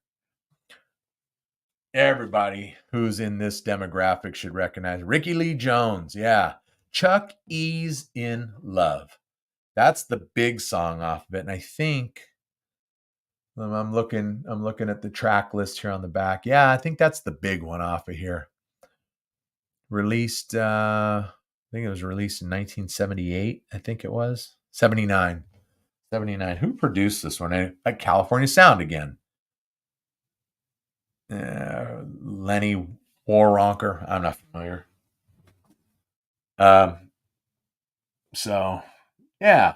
Everybody who's in this demographic should recognize Ricky Lee Jones. Yeah. Chuck E's in Love. That's the big song off of it. And I think I'm looking at the track list here on the back. Yeah, I think that's the big one off of here. Released I think it was released in 1978. I think it was 79. Who produced this one? California Sound again. Lenny Waronker. I'm not familiar. So yeah,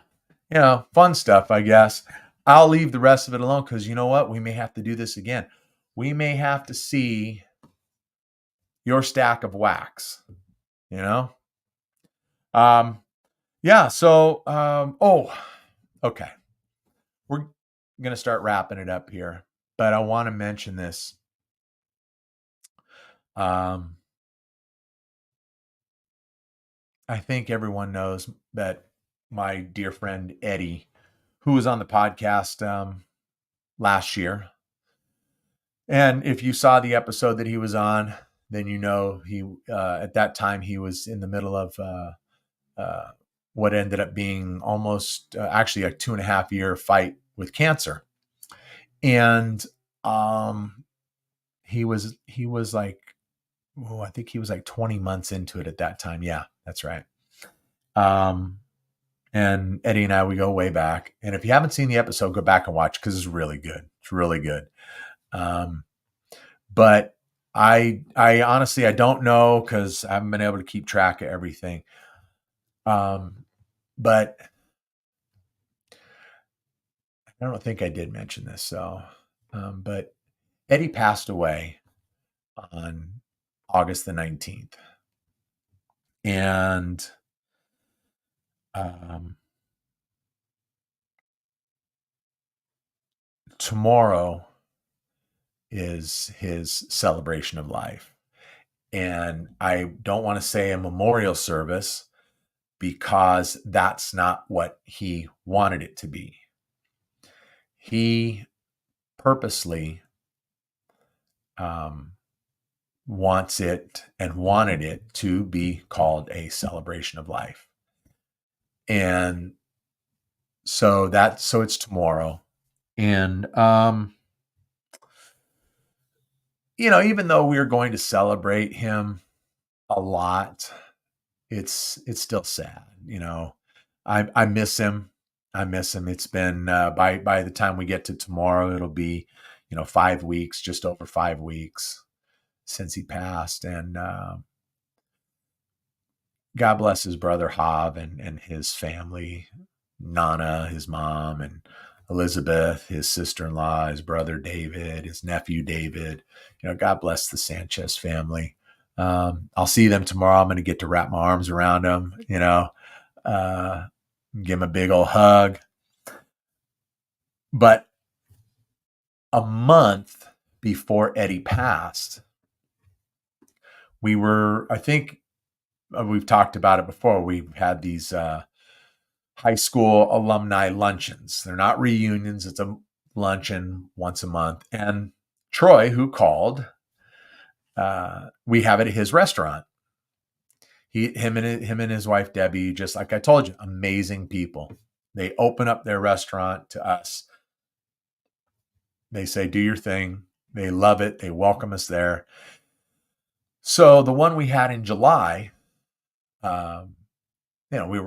fun stuff, I guess. I'll leave the rest of it alone because you know what? We may have to do this again. We may have to see your stack of wax. you know? Yeah, so okay. We're going to start wrapping it up here, but I want to mention this. Um, I think everyone knows that my dear friend Eddie, who was on the podcast last year, and if you saw the episode that he was on, then you know he at that time he was in the middle of uh, what ended up being almost actually a 2.5 year fight with cancer, and um, he was like, oh, I think he was like 20 months into it at that time. Yeah, that's right. Um, and Eddie and I, we go way back. And if you haven't seen the episode, go back and watch because it's really good. It's really good. Um, but I honestly, I don't know because I haven't been able to keep track of everything. But I don't think I did mention this. So, but Eddie passed away on August the 19th. And um, tomorrow is his celebration of life. And I don't want to say a memorial service because that's not what he wanted it to be. He purposely um, wants it and wanted it to be called a celebration of life. And so it's tomorrow. And even though we're going to celebrate him a lot, it's still sad. I miss him. I miss him. It's been by the time we get to tomorrow, it'll be 5 weeks, just over 5 weeks since he passed. And God bless his brother Hav and his family, Nana, his mom, and Elizabeth, his sister-in-law, his brother David, his nephew David. God bless the Sanchez family. I'll see them tomorrow. I'm going to get to wrap my arms around them, give him a big old hug. But a month before Eddie passed, I think we've talked about it before. We've had these high school alumni luncheons. They're not reunions. It's a luncheon once a month. And Troy, who called, we have it at his restaurant. Him and his wife, Debbie, just like I told you, amazing people. They open up their restaurant to us. They say, do your thing. They love it. They welcome us there. So the one we had in July, we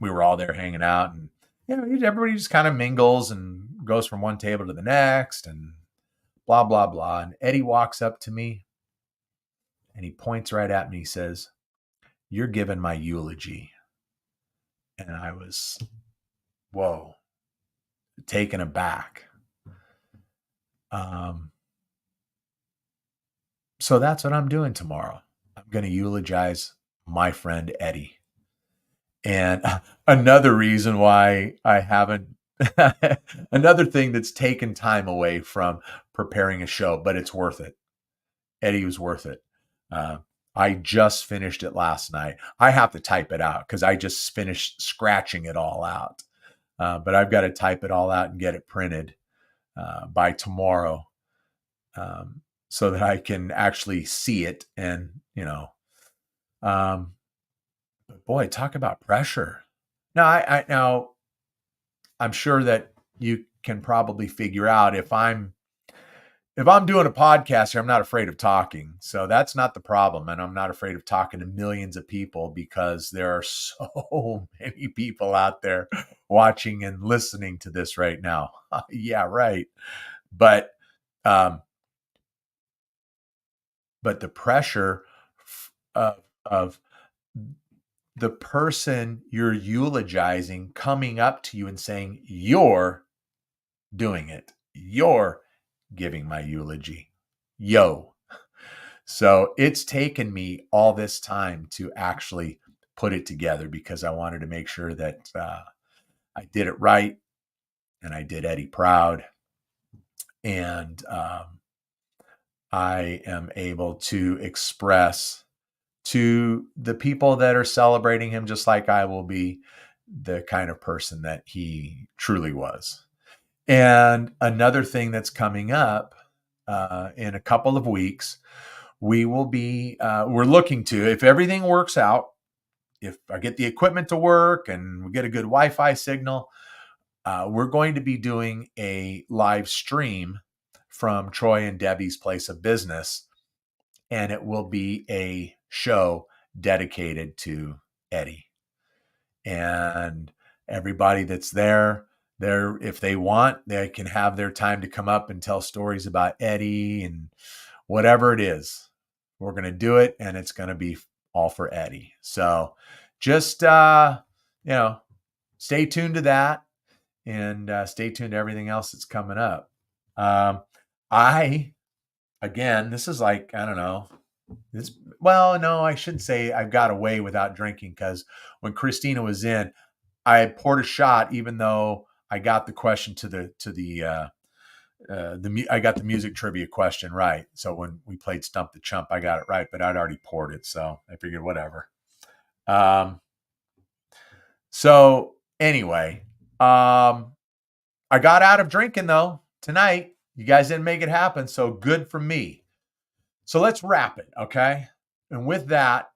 were all there hanging out, and everybody just kind of mingles and goes from one table to the next, and blah blah blah. And Eddie walks up to me, and he points right at me. He says, "You're giving my eulogy," and I was, whoa, taken aback. So that's what I'm doing tomorrow. I'm going to eulogize my friend Eddie. And another reason why I haven't, another thing that's taken time away from preparing a show, but it's worth it. Eddie was worth it. I just finished it last night. I have to type it out because I just finished scratching it all out. But I've got to type it all out and get it printed by tomorrow so that I can actually see it. And, but boy, talk about pressure. Now, I'm sure that you can probably figure out if I'm doing a podcast here, I'm not afraid of talking. So that's not the problem. And I'm not afraid of talking to millions of people because there are so many people out there watching and listening to this right now. Yeah, right. But the pressure of the person you're eulogizing coming up to you and saying, "You're doing it. You're giving my eulogy. Yo." So it's taken me all this time to actually put it together because I wanted to make sure that I did it right and I did Eddie proud. And I am able to express to the people that are celebrating him, just like I will be, the kind of person that he truly was. And another thing that's coming up in a couple of weeks, we will be, we're looking to, if everything works out, if I get the equipment to work and we get a good Wi-Fi signal, we're going to be doing a live stream from Troy and Debbie's place of business, and it will be a show dedicated to Eddie. And everybody that's there, if they want, they can have their time to come up and tell stories about Eddie and whatever it is. We're going to do it, and it's going to be all for Eddie. So just, stay tuned to that, and stay tuned to everything else that's coming up. This is like, I don't know. No, I shouldn't say I've got away without drinking, because when Christina was in, I poured a shot, even though I got the question I got the music trivia question right. So when we played Stump the Chump, I got it right, but I'd already poured it, so I figured whatever. So anyway, I got out of drinking though tonight. You guys didn't make it happen, so good for me. So let's wrap it, okay? And with that,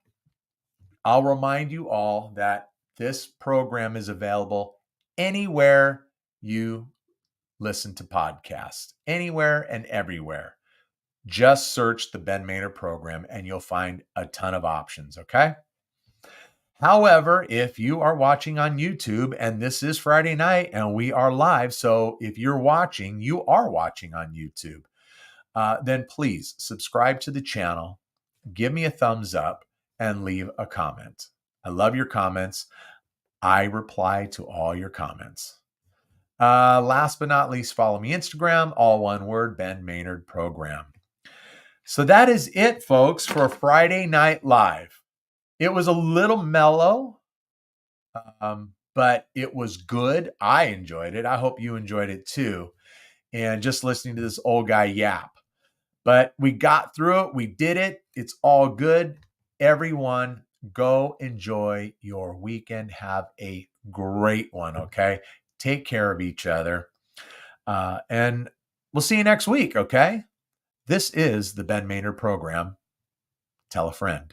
I'll remind you all that this program is available anywhere you listen to podcasts, anywhere and everywhere. Just search the Ben Maynard program and you'll find a ton of options, okay? However, if you are watching on YouTube, and this is Friday night and we are live, so if you're watching, you are watching on YouTube, then please subscribe to the channel, give me a thumbs up, and leave a comment. I love your comments. I reply to all your comments. Last but not least, follow me Instagram, all one word, Ben Maynard Program. So that is it, folks, for Friday Night Live. It was a little mellow, but it was good. I enjoyed it. I hope you enjoyed it too. And just listening to this old guy yap. But we got through it. We did it. It's all good. Everyone, go enjoy your weekend. Have a great one, okay? Take care of each other. And we'll see you next week, okay? This is the Ben Maynard Program. Tell a friend.